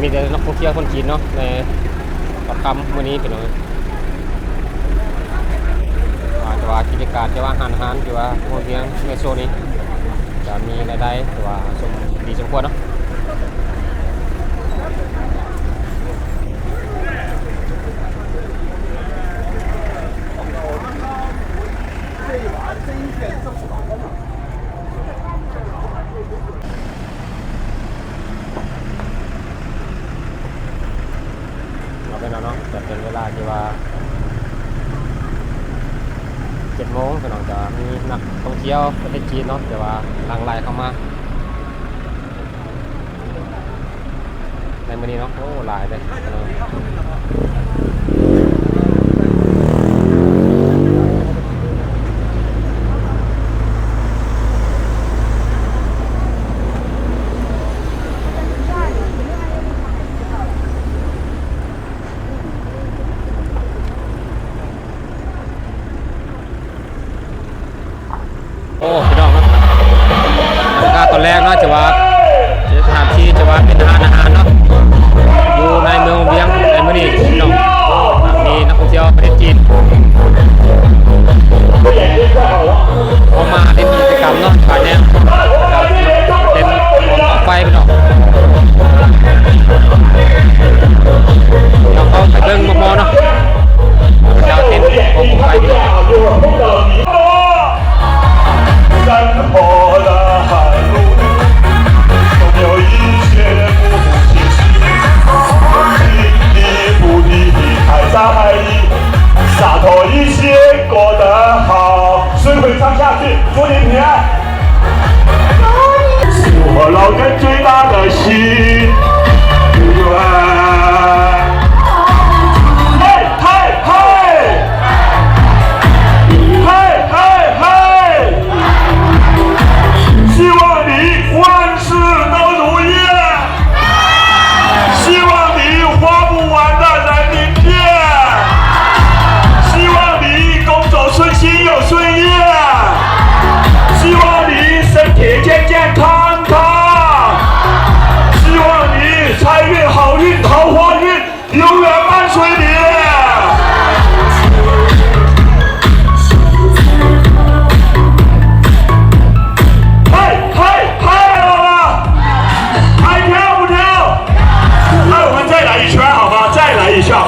มีแต่นักท่องเที่ยวคนจีนเนาะในตอนค่ำมื้อนี้พี่น้องแต่ว่ากิจการจะว่าอาหารที่ว่าโรงเรียนในโซนนี้จะมีรายได้แต่ว่าสมดีสมควรเนาะเนาะจะเป็นเวลาที่ว่า 7 โมงพี่น้องจะมีนักท่องเที่ยวประเทศจีนเนาะแต่ว่าหลั่งไหลเข้ามาในมื้อนี้เนาะโอ้หลายเลยโอ้พี่น้องครับตอนแรกเนาะจะว่าสถานที่จะว่าเป็นอาหารเนาะอยู่ในเมืองเวียงในมื้อนี้พี่น้องมีนักท่องเที่ยวประเทศจีนออกมาเล่นกิจกรรมเนาะภายในเล่นออกไฟพี่น้องแล้วก็ไปเบิ่งมอเนาะเจ้าเต้นออกไฟพี่น้อง山坡的海路，总有一些不清晰，不离开在意，洒脱一些过得好。水会唱下去，祝你平安。是我老根最大的心愿。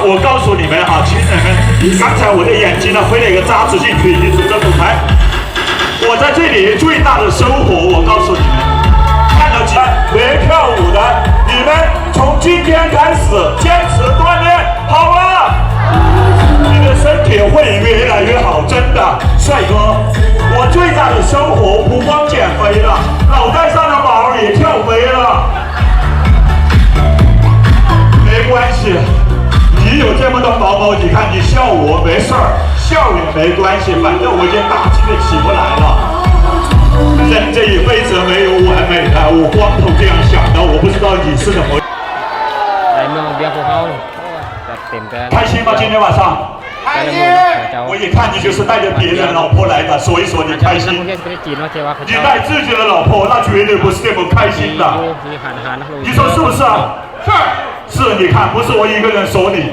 我告诉你们哈，亲人们，刚才我的眼睛呢飞了一个渣子进去，一直在舞台。我在这里最大的收获，我告诉你们，看到几位会跳舞的，你们从今天开始坚持锻炼，好吗？你的身体会越来越好，真的，帅哥。我最大的收获不光减肥了，脑袋上的毛也跳飞了。没关系。你有这么多毛毛，你看你笑我没事儿，笑也没关系，反正我已经大气的起不来了。人这一辈子没有完美的，我光头这样想的，我不知道你是怎么。开心吗？今天晚上？开心！我一看你就是带着别人老婆来的，所以说你开心。你带自己的老婆，那绝对不是这么开心的。你说是不是啊？是。是，你看，不是我一个人说你，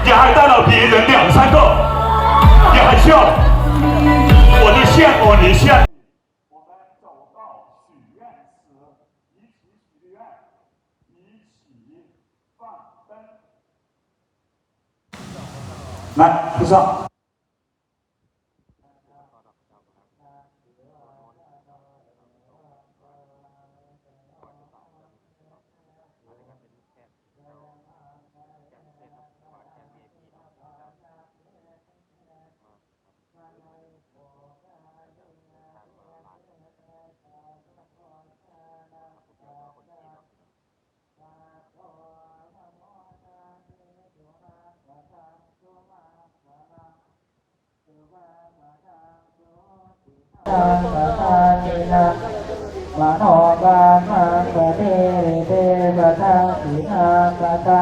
你还带了别人2、3个，你还笑，我就羡慕你羡。我们走到许愿池，一起许愿，一起放灯。来，闭上。มโนกามังปะเทเตปะทะอิทากะตะ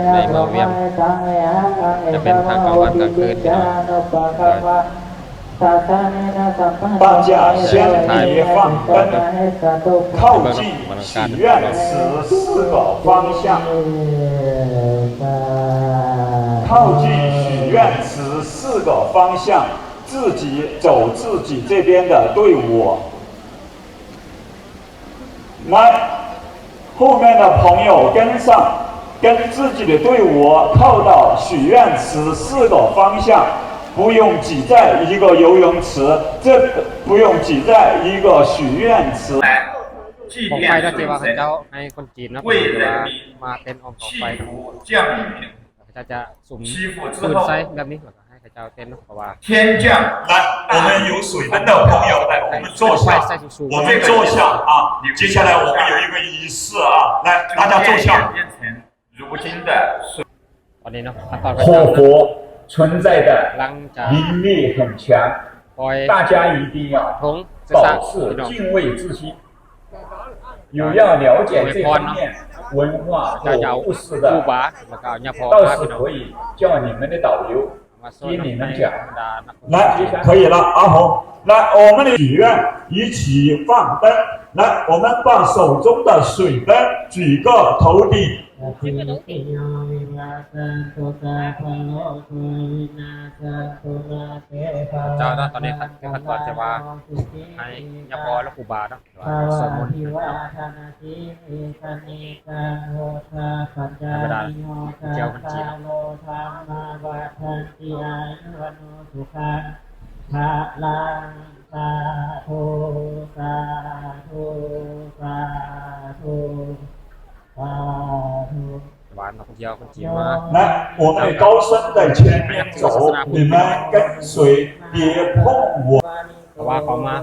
ในเมืองเวียงจะเป็นทางกลางวันกลางคืนพี่น้อง大家先别放灯，靠近许愿池4个方向，靠近许愿池4个方向，自己走自己这边的队伍。来，后面的朋友跟上，跟自己的队伍靠到许愿池4个方向。不用挤在一个游泳池，这不用挤在一个许愿池。ของไฟก็ที่ว่าเขาเจ้าให้คนจีนนะว่ามาเต้นออมของไฟเขาจะสุ่มปืนใส่แบบนี้แล้วก็ให้เขาเจ้าเต้นเพราะว่า天降来，我们有水分的朋友来，我们坐下，我们坐下啊。接下来我们有一个仪式啊，来，大家坐下。如今的ตอนนี้เนาะขั้นตอน火佛存在的灵力很强，大家一定要保持敬畏之心。有要了解这方面文化和故事的，到时可以叫你们的导游听你们讲。来，可以了，阿红，来，我们的许愿一起放灯。来，我们把手中的水灯举个头顶。เจ้าตอนนี้ขั้นตอนจะว่าให้ยาพอและครูบาเนาะสวดมนต์ธรรมดาเจ้าคนจีนพระลังสาธุสาธุสาธุสาธุหวานนักท่องเที่ยวคนจีนมา 来，我们的高僧在前面走，你们跟随，别碰我。เพราะว่าเขามา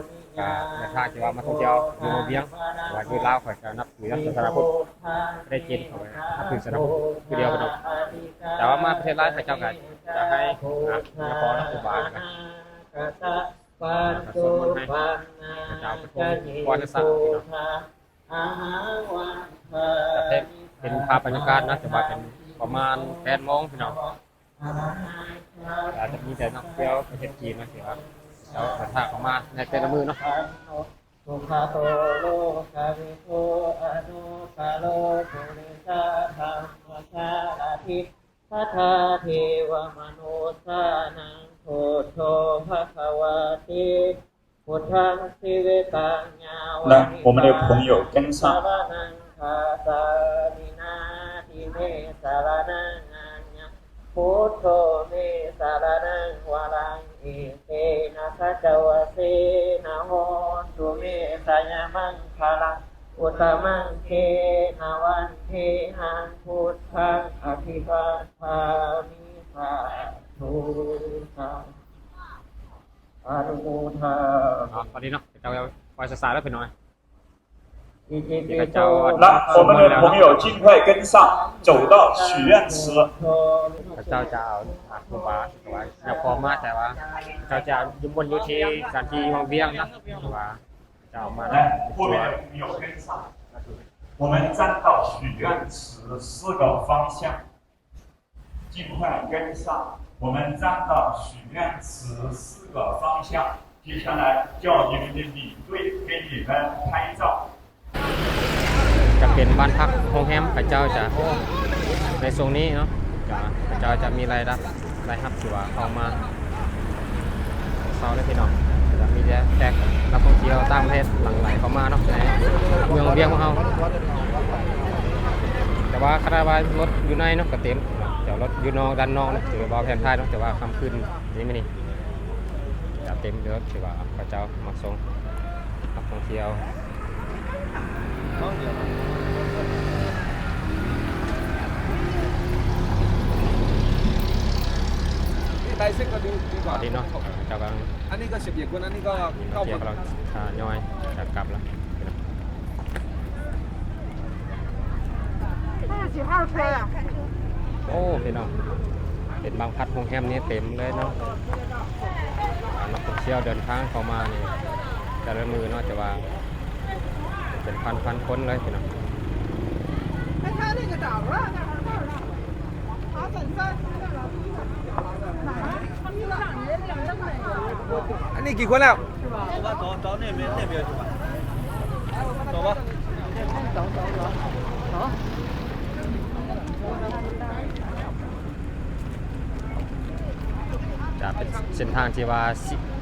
ในทางที่ว่ามาท่องเที่ยวอยู่เวียงว่าอยู่ลาวเขาจะนับถือศาสนาพุทธได้กินเขาไปนับถือศาสนาพุทธคือเดียวกันแต่ว่ามาประเทศลาวเขาเจ้าก็จะให้ยาพอและครูบานะสวดมนต์ให้เจ้าเป็นผู้ปล่อยสัตว์เป็นภาพบรรยากาศนะแต่ว่าเป็นประมาณ8 โมงพี่น้องอาจจะมีแต่นักท่องเที่ยวประเทศจีนนะที่ว่าเราเดินทางออกมาในแต่ละมื้อเนาะสุขโตโลกาวิโตอนุสาโลปุริสาธรรมชาติพัทธาเทวมนุสานังโพโธภควาติพุทธังสิเวตังญาวะนิ我们的朋友跟上คาสามินาทิเมสารนังอัญญพุทโธเมสารนังวรังเอเตนะคัจวะเสนะโหตุเมสยมังคาลังอุตมังเทนะวันเทหังพุทธังอภิวาทามิสาธุสาอนุโมทนาตอนนี้เนาะเจ้าปล่อยศาสนาแล้วเป็นน้อย来，我们的朋友尽快跟上，走到许愿池。เจ้าจะเอาครูบาอย่าพอมาแต่ว่าเจ้าจะอยู่บนอยู่ที่สถานที่วังเวียงนะว่าจะเอามา来，后面的朋友跟上，我们站到许愿池4个方向，尽快跟上。我们站到许愿池4个方向，接下来叫你们的领队给你们拍照。จะเป็นบ้านพักโรงแรมพระเจ้าจะในโซนนี้เนาะพระเจ้าจะมีรายรับที่ว่าเข้ามาเซาได้พี่น้องจะมีแจกนักท่องเที่ยวต่างประเทศหลั่งไหลเข้ามาเนาะในเมืองเวียงของเราแต่ว่าคาราบารถอยู่ในเนาะก็เต็มเดี๋ยวรถอยู่นอกด้านนอกนะถือว่าแผนท้ายเนาะแต่ว่าค่ำคืนนี้ไม่นี่จะเต็มเด้อถือว่าพระเจ้ามาส่งนักท่องเที่ยวไต่เส้นก็ดีกว่าดีเนาะเจ้ากำลังอันนี้ก็เสียบเหยียบคนอันนี้ก็เข้าหมดกำลังย่อยจะกลับแล้ว这是几号车呀？โอ้พี่น้อง เป็นบางพัดโรงแรมนี้เต็มเลยเนาะนักท่องเที่ยวเดินทางเข้ามานี่แต่ละมือเนาะแต่ว่าเป็นพันคนเลยพี่น้องอันนี้กี่คนแล้ว走吧，จะเป็นเส้นทางที่ว่า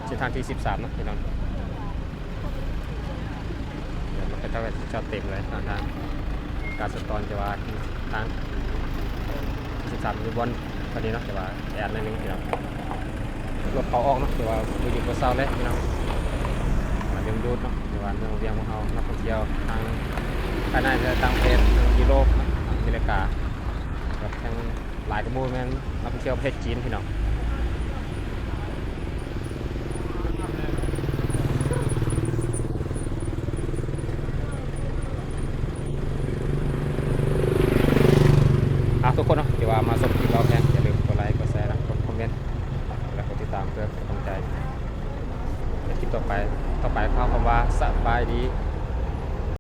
เส้นทางที่13นะพี่น้องเดี๋ยวมันก็จะเต็มเลยทางการสตอนจะว่าทาง13อยู่บนพอดีเนาะแต่ว่าแอดนิดนึงพี่น้องรถเขาออกเนาะแต่ว่าดูอยู่บนเสาเลยพี่น้องมาดึงดูดเนาะแต่ว่าเมืองเวียงของเรานักท่องเที่ยวทางภายในจะต่างประเทศทางยุโรปอเมริกากับทางหลายกระมูลแม่นนักท่องเที่ยวประเทศจีนพี่น้องทุกคนเนาะที่ว่ามาชมคลิปเราแค่อย่าลืมกดไลค์กดแชร์นะกดคอมเมนต์และกดติดตามเพื่อเป็นกำลังใจในคลิปต่อไปเข้าคำว่าสบายดี